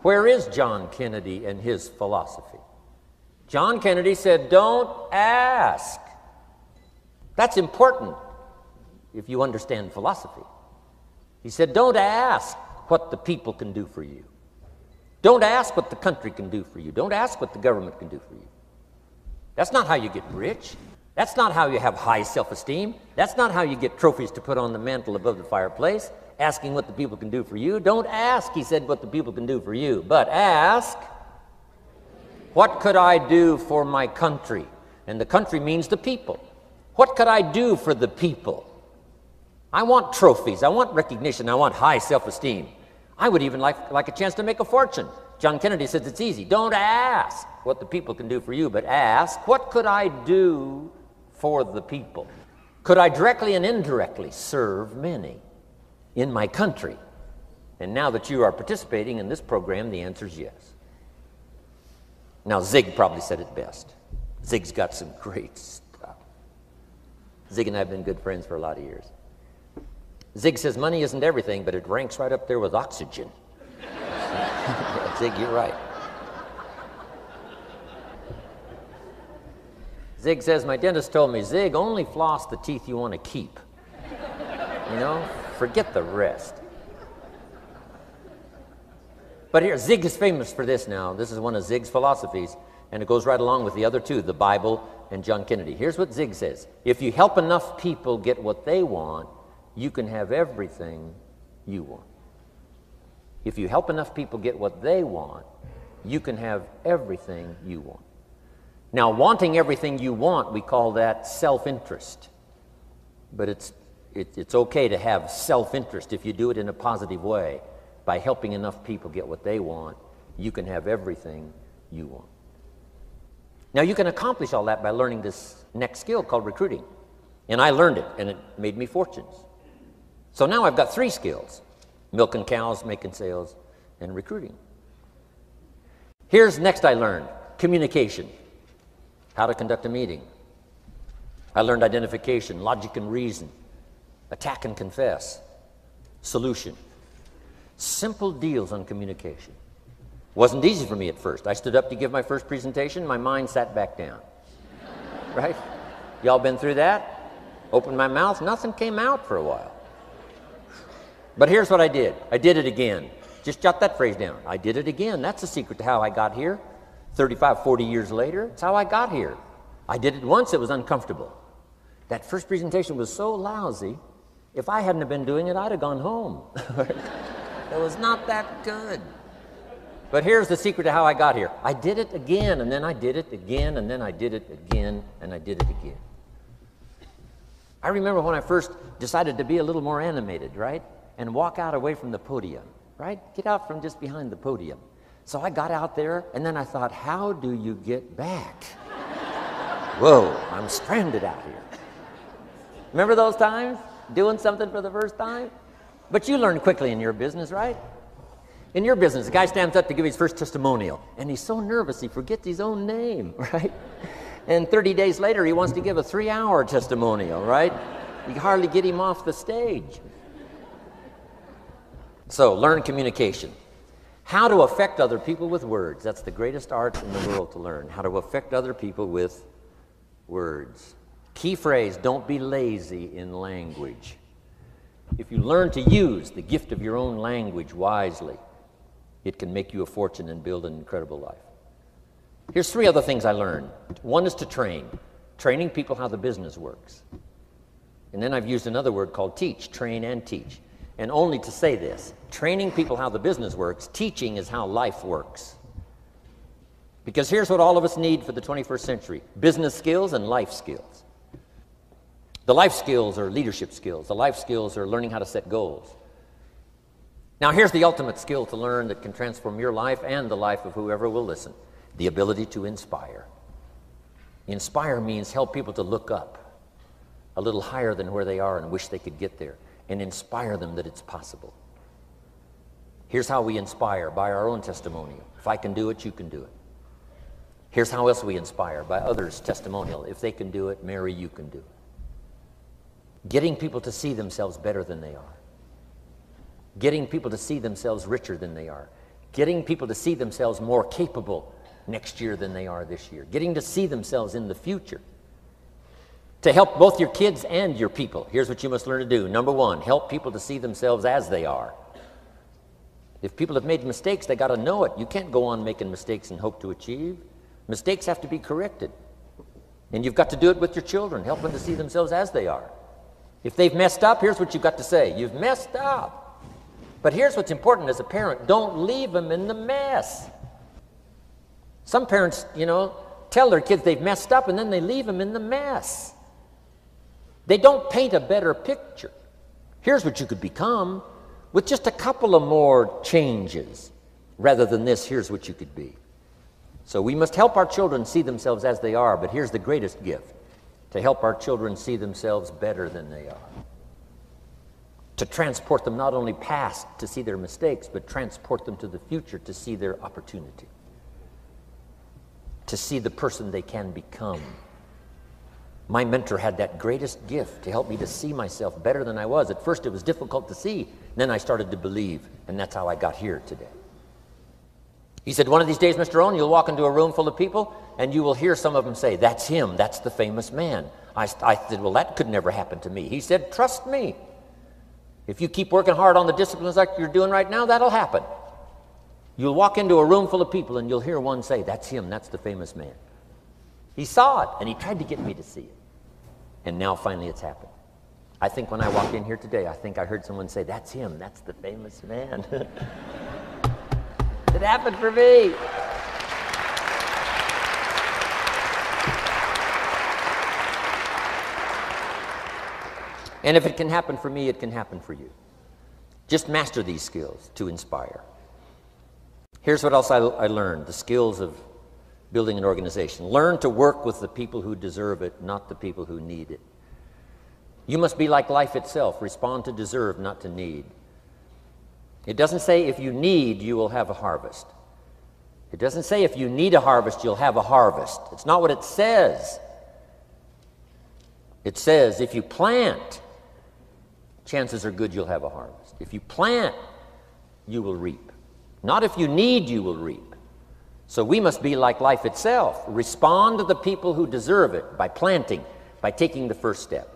Where is John Kennedy and his philosophy? John Kennedy said, don't ask. That's important if you understand philosophy. He said, don't ask what the people can do for you. Don't ask what the country can do for you. Don't ask what the government can do for you. That's not how you get rich. That's not how you have high self-esteem. That's not how you get trophies to put on the mantle above the fireplace, asking what the people can do for you. Don't ask, he said, what the people can do for you, but ask, what could I do for my country? And the country means the people. What could I do for the people? I want trophies. I want recognition. I want high self-esteem. I would even like a chance to make a fortune. John Kennedy says it's easy. Don't ask what the people can do for you, but ask, what could I do for the people? Could I directly and indirectly serve many in my country? And now that you are participating in this program, the answer is yes. Now, Zig probably said it best. Zig's got some great stuff. Zig and I have been good friends for a lot of years. Zig says money isn't everything, but it ranks right up there with oxygen. Yeah, Zig, you're right. Zig says, my dentist told me, Zig, only floss the teeth you want to keep. You know, forget the rest. But here, Zig is famous for this now. This is one of Zig's philosophies, and it goes right along with the other two, the Bible and John Kennedy. Here's what Zig says: if you help enough people get what they want, you can have everything you want. If you help enough people get what they want, you can have everything you want. Now, wanting everything you want, we call that self-interest. But it's okay to have self-interest if you do it in a positive way. By helping enough people get what they want, you can have everything you want. Now, you can accomplish all that by learning this next skill called recruiting. And I learned it, and it made me fortunes. So now I've got 3 skills: milking cows, making sales, and recruiting. Here's next I learned: communication, how to conduct a meeting. I learned identification, logic and reason, attack and confess, solution. Simple deals on communication. Wasn't easy for me at first. I stood up to give my first presentation, my mind sat back down. Right? Y'all been through that? Opened my mouth, nothing came out for a while. But here's what I did. I did it again. Just jot that phrase down. I did it again. That's the secret to how I got here. 35, 40 years later, it's how I got here. I did it once, it was uncomfortable. That first presentation was so lousy, if I hadn't have been doing it, I'd have gone home. It was not that good. But here's the secret to how I got here. I did it again, and then I did it again, and then I did it again, and I did it again. I remember when I first decided to be a little more animated, right? And walk out away from the podium, right? Get out from just behind the podium. So I got out there, and then I thought, how do you get back? Whoa, I'm stranded out here. Remember those times? Doing something for the first time? But you learn quickly in your business, right? In your business, a guy stands up to give his first testimonial, and he's so nervous he forgets his own name, right? And 30 days later, he wants to give a 3-hour testimonial, right? You can hardly get him off the stage. So, learn communication. How to affect other people with words. That's the greatest art in the world to learn. How to affect other people with words. Key phrase, don't be lazy in language. If you learn to use the gift of your own language wisely, it can make you a fortune and build an incredible life. Here's 3 other things I learned. One is to train. Training people how the business works. And then I've used another word called teach. Train and teach. And only to say this, training people how the business works, teaching is how life works. Because here's what all of us need for the 21st century. Business skills and life skills. The life skills are leadership skills. The life skills are learning how to set goals. Now here's the ultimate skill to learn that can transform your life and the life of whoever will listen. The ability to inspire. Inspire means help people to look up a little higher than where they are and wish they could get there, and inspire them that it's possible. Here's how we inspire, by our own testimonial. If I can do it, you can do it. Here's how else we inspire, by others' testimonial. If they can do it, Mary, you can do it. Getting people to see themselves better than they are. Getting people to see themselves richer than they are. Getting people to see themselves more capable next year than they are this year. Getting to see themselves in the future. To help both your kids and your people, here's what you must learn to do. Number 1, help people to see themselves as they are. If people have made mistakes, they got to know it. You can't go on making mistakes and hope to achieve. Mistakes have to be corrected. And you've got to do it with your children. Help them to see themselves as they are. If they've messed up, here's what you've got to say. You've messed up. But here's what's important as a parent. Don't leave them in the mess. Some parents, tell their kids they've messed up and then they leave them in the mess. They don't paint a better picture. Here's what you could become with just a couple of more changes. Rather than this, here's what you could be. So we must help our children see themselves as they are, but here's the greatest gift. To help our children see themselves better than they are. To transport them not only past to see their mistakes, but transport them to the future to see their opportunity. To see the person they can become. My mentor had that greatest gift to help me to see myself better than I was. At first it was difficult to see, then I started to believe, and that's how I got here today. He said, one of these days, Mr. Rohn, you'll walk into a room full of people, and you will hear some of them say, that's him, that's the famous man. I said, well, that could never happen to me. He said, trust me. If you keep working hard on the disciplines like you're doing right now, that'll happen. You'll walk into a room full of people, and you'll hear one say, that's him, that's the famous man. He saw it, and he tried to get me to see it. And now, finally, it's happened. I think when I walked in here today, I think I heard someone say, that's him, that's the famous man. It happened for me. And if it can happen for me, it can happen for you. Just master these skills to inspire. Here's what else I learned, the skills of building an organization. Learn to work with the people who deserve it, not the people who need it. You must be like life itself. Respond to deserve, not to need. It doesn't say if you need, you will have a harvest. It doesn't say if you need a harvest, you'll have a harvest. It's not what it says. It says if you plant, chances are good you'll have a harvest. If you plant, you will reap. Not if you need, you will reap. So we must be like life itself. Respond to the people who deserve it by planting, by taking the first step.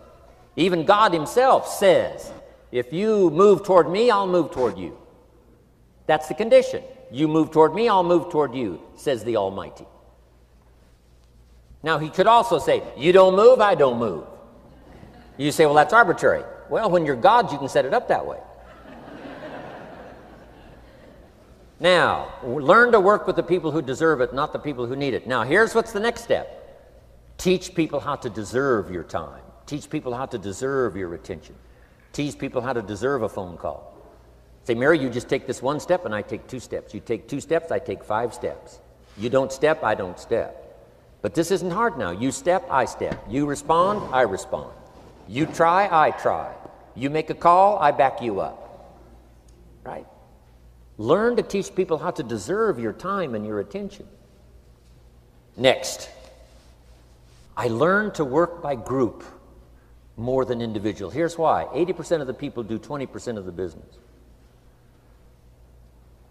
Even God himself says, if you move toward me, I'll move toward you. That's the condition. You move toward me, I'll move toward you, says the Almighty. Now, he could also say, you don't move, I don't move. You say, well, that's arbitrary. Well, when you're God, you can set it up that way. Now, learn to work with the people who deserve it, not the people who need it. Now, here's what's the next step. Teach people how to deserve your time. Teach people how to deserve your attention. Teach people how to deserve a phone call. Say, Mary, you just take this one step and I take 2 steps. You take 2 steps, I take 5 steps. You don't step, I don't step. But this isn't hard now. You step, I step. You respond, I respond. You try, I try. You make a call, I back you up. Right? Learn to teach people how to deserve your time and your attention. Next, I learned to work by group more than individual. Here's why. 80% of the people do 20% of the business.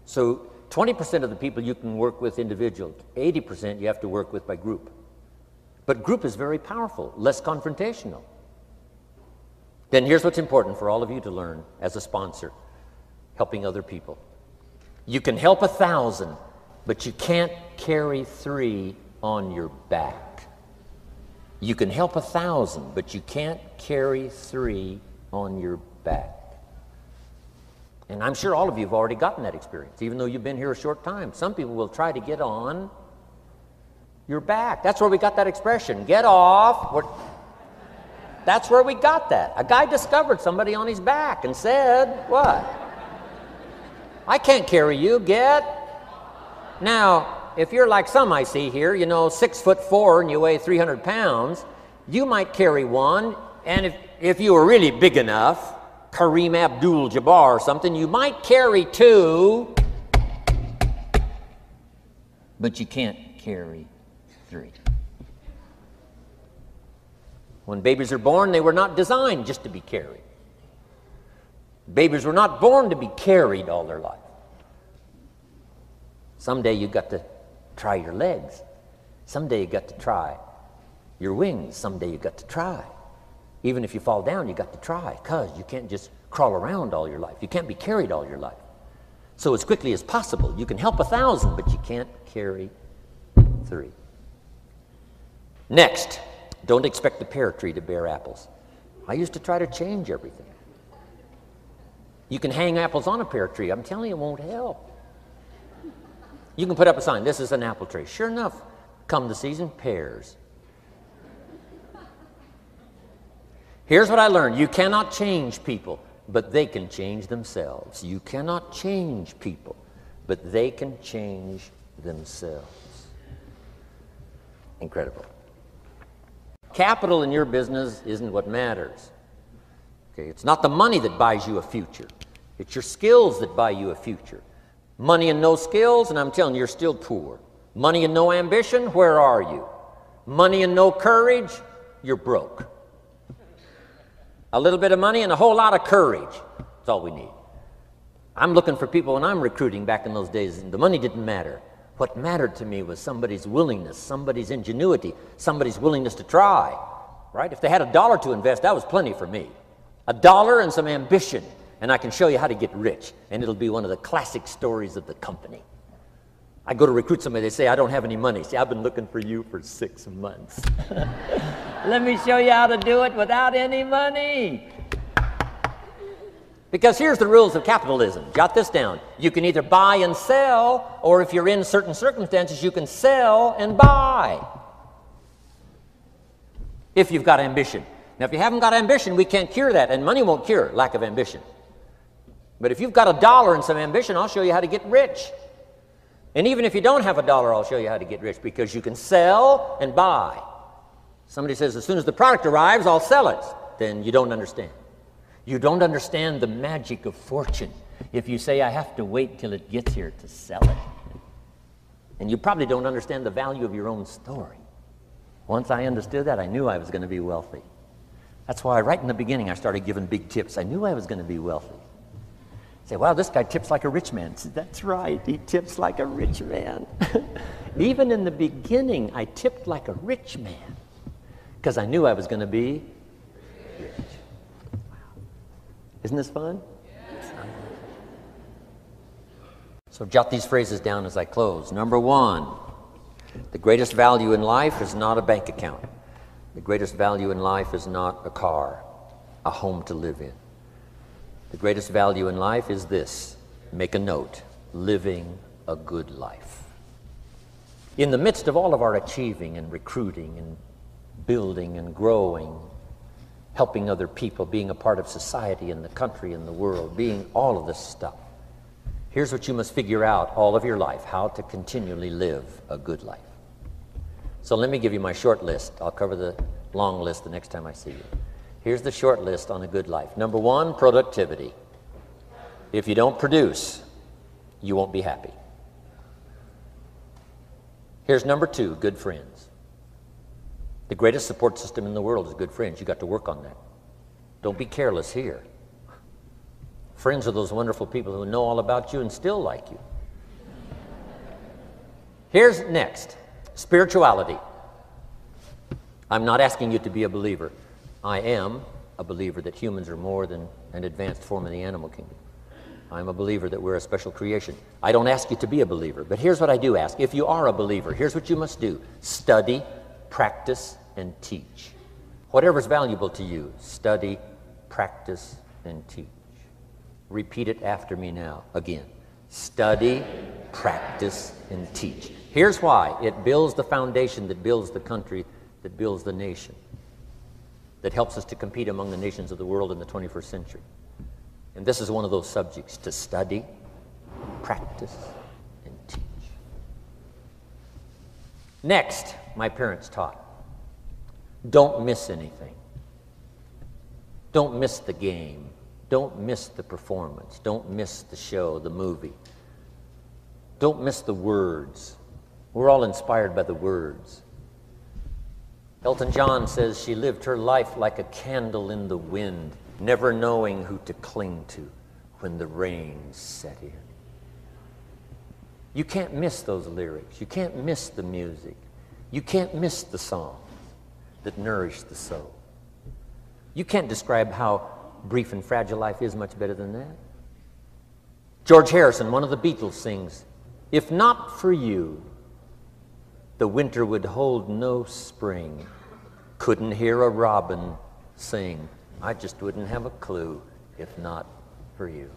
So 20% of the people you can work with individual, 80% you have to work with by group. But group is very powerful, less confrontational. Then here's what's important for all of you to learn as a sponsor, helping other people. You can help 1,000, but you can't carry 3 on your back. You can help 1,000, but you can't carry 3 on your back. And I'm sure all of you have already gotten that experience, even though you've been here a short time. Some people will try to get on your back. That's where we got that expression, get off. That's where we got that. A guy discovered somebody on his back and said, what? I can't carry you, get. Now, if you're like some I see here, 6'4" and you weigh 300 pounds, you might carry one, and if you were really big enough, Kareem Abdul-Jabbar or something, you might carry 2, but you can't carry 3. When babies are born, they were not designed just to be carried. Babies were not born to be carried all their life. Someday you got to try your legs. Someday you got to try your wings. Someday you got to try. Even if you fall down, you got to try, because you can't just crawl around all your life. You can't be carried all your life. So as quickly as possible, you can help 1,000, but you can't carry 3. Next, don't expect the pear tree to bear apples. I used to try to change everything. You can hang apples on a pear tree. I'm telling you, it won't help. You can put up a sign, this is an apple tree. Sure enough, come the season, pears. Here's what I learned. You cannot change people, but they can change themselves. You cannot change people, but they can change themselves. Incredible. Capital in your business isn't what matters. Okay, it's not the money that buys you a future. It's your skills that buy you a future. Money and no skills, and I'm telling you, you're still poor. Money and no ambition, where are you? Money and no courage, you're broke. A little bit of money and a whole lot of courage. That's all we need. I'm looking for people when I'm recruiting back in those days, and the money didn't matter. What mattered to me was somebody's willingness, somebody's ingenuity, somebody's willingness to try, right? If they had $1 to invest, that was plenty for me. $1 and some ambition, and I can show you how to get rich, and it'll be one of the classic stories of the company. I go to recruit somebody, they say, I don't have any money. See, I've been looking for you for 6 months. Let me show you how to do it without any money. Because here's the rules of capitalism. Jot this down. You can either buy and sell, or if you're in certain circumstances, you can sell and buy. If you've got ambition. Now, if you haven't got ambition, we can't cure that, and money won't cure lack of ambition. But if you've got $1 and some ambition, I'll show you how to get rich. And even if you don't have $1, I'll show you how to get rich, because you can sell and buy. Somebody says, as soon as the product arrives, I'll sell it. Then you don't understand. You don't understand the magic of fortune if you say, I have to wait till it gets here to sell it. And you probably don't understand the value of your own story. Once I understood that, I knew I was going to be wealthy. That's why right in the beginning I started giving big tips. I knew I was going to be wealthy. Say, wow, this guy tips like a rich man. Say, that's right, he tips like a rich man. Even in the beginning, I tipped like a rich man because I knew I was going to be rich. Wow. Isn't this fun? Yes. So jot these phrases down as I close. Number 1, the greatest value in life is not a bank account. The greatest value in life is not a car, a home to live in. The greatest value in life is this. Make a note. Living a good life. In the midst of all of our achieving and recruiting and building and growing, helping other people, being a part of society and the country and the world, being all of this stuff, here's what you must figure out all of your life, how to continually live a good life. So let me give you my short list. I'll cover the long list the next time I see you. Here's the short list on a good life. Number 1, productivity. If you don't produce, you won't be happy. Here's number 2, good friends. The greatest support system in the world is good friends. You got to work on that. Don't be careless here. Friends are those wonderful people who know all about you and still like you. Here's next, spirituality. I'm not asking you to be a believer. I am a believer that humans are more than an advanced form of the animal kingdom. I'm a believer that we're a special creation. I don't ask you to be a believer, but here's what I do ask. If you are a believer, here's what you must do. Study, practice, and teach. Whatever's valuable to you, study, practice, and teach. Repeat it after me now, again. Study, practice, and teach. Here's why. It builds the foundation that builds the country, that builds the nation, that helps us to compete among the nations of the world in the 21st century. And this is one of those subjects, to study, practice, and teach. Next, my parents taught, don't miss anything. Don't miss the game. Don't miss the performance. Don't miss the show, the movie. Don't miss the words. We're all inspired by the words. Elton John says she lived her life like a candle in the wind, never knowing who to cling to when the rain set in. You can't miss those lyrics. You can't miss the music. You can't miss the songs that nourish the soul. You can't describe how brief and fragile life is much better than that. George Harrison, one of the Beatles, sings, "If not for you, the winter would hold no spring. Couldn't hear a robin sing. I just wouldn't have a clue if not for you."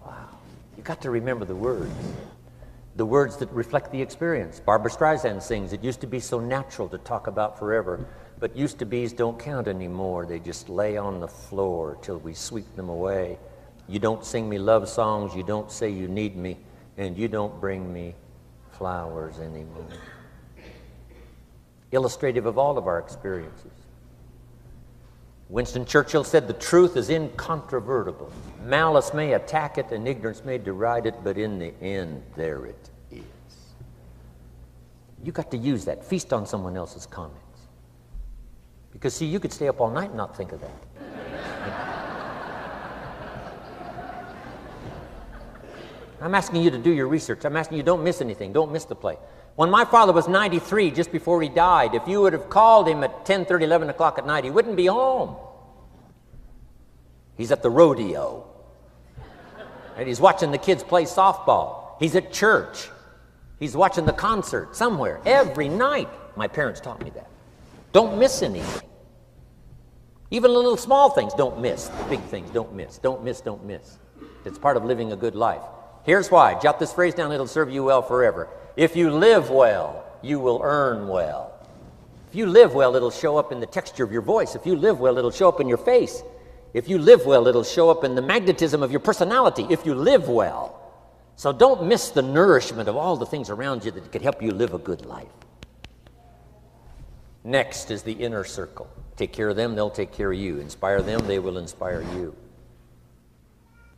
Wow. You got to remember the words that reflect the experience. Barbra Streisand sings, "It used to be so natural to talk about forever, but used to be's don't count anymore. They just lay on the floor till we sweep them away. You don't sing me love songs, you don't say you need me, and you don't bring me flowers anymore." Illustrative of all of our experiences. Winston Churchill said, "The truth is incontrovertible. Malice may attack it and ignorance may deride it, but in the end, there it is." You got to use that. Feast on someone else's comments. Because, see, you could stay up all night and not think of that. I'm asking you to do your research. I'm asking you, don't miss anything. Don't miss the play. When my father was 93, just before he died, if you would have called him at 10:30, 11 o'clock at night, he wouldn't be home. He's at the rodeo. And he's watching the kids play softball. He's at church. He's watching the concert somewhere. Every night. My parents taught me that. Don't miss anything. Even the little small things, don't miss. The big things, don't miss. Don't miss, don't miss. It's part of living a good life. Here's why. Jot this phrase down. It'll serve you well forever. If you live well, you will earn well. If you live well, it'll show up in the texture of your voice. If you live well, it'll show up in your face. If you live well, it'll show up in the magnetism of your personality. If you live well. So don't miss the nourishment of all the things around you that could help you live a good life. Next is the inner circle. Take care of them, they'll take care of you. Inspire them, they will inspire you.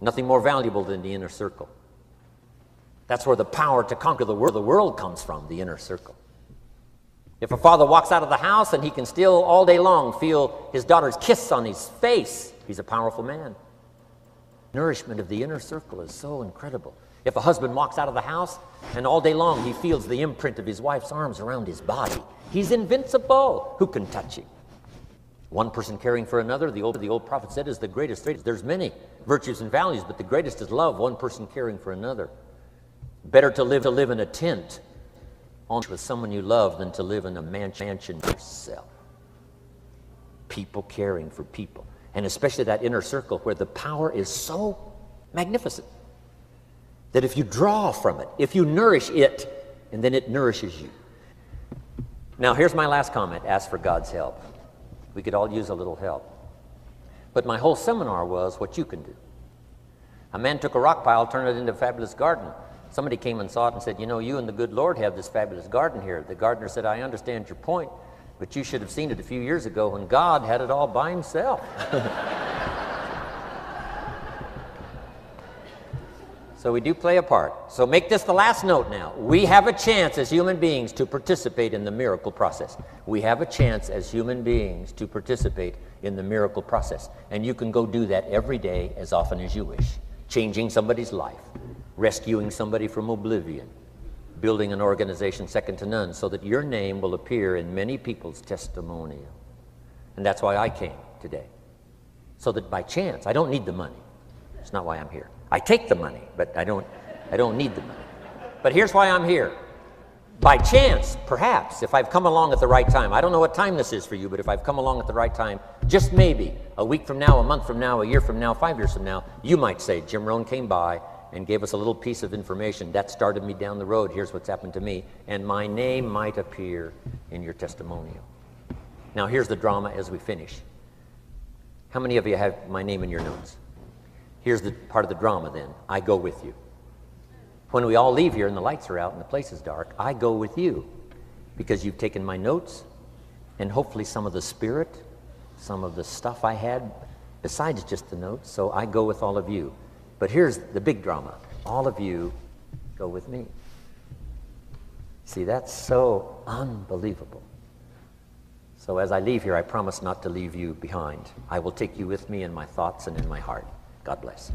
Nothing more valuable than the inner circle. That's where the power to conquer the world comes from, the inner circle. If a father walks out of the house and he can still all day long feel his daughter's kiss on his face, he's a powerful man. Nourishment of the inner circle is so incredible. If a husband walks out of the house and all day long he feels the imprint of his wife's arms around his body, he's invincible. Who can touch him? One person caring for another, the old prophet said, is the greatest. There's many virtues and values, but the greatest is love, one person caring for another. Better to live in a tent with someone you love than to live in a mansion yourself. People caring for people. And especially that inner circle where the power is so magnificent that if you draw from it, if you nourish it, and then it nourishes you. Now here's my last comment, ask for God's help. We could all use a little help. But my whole seminar was what you can do. A man took a rock pile, turned it into a fabulous garden. Somebody came and saw it and said, "You know, you and the good Lord have this fabulous garden here." The gardener said, "I understand your point, but you should have seen it a few years ago when God had it all by himself." So we do play a part. So make this the last note now. We have a chance as human beings to participate in the miracle process. We have a chance as human beings to participate in the miracle process. And you can go do that every day as often as you wish. Changing somebody's life, rescuing somebody from oblivion, building an organization second to none so that your name will appear in many people's testimonial. And that's why I came today. So that by chance, I don't need the money. It's not why I'm here. I take the money, but I don't need the money. But here's why I'm here. By chance, perhaps, if I've come along at the right time, I don't know what time this is for you, but if I've come along at the right time, just maybe, a week from now, a month from now, a year from now, 5 years from now, you might say, Jim Rohn came by and gave us a little piece of information. That started me down the road. Here's what's happened to me. And my name might appear in your testimonial. Now, here's the drama as we finish. How many of you have my name in your notes? Here's the part of the drama then. I go with you. When we all leave here and the lights are out and the place is dark, I go with you because you've taken my notes and hopefully some of the spirit, some of the stuff I had besides just the notes. So I go with all of you. But here's the big drama. All of you go with me. See, that's so unbelievable. So as I leave here, I promise not to leave you behind. I will take you with me in my thoughts and in my heart. God bless.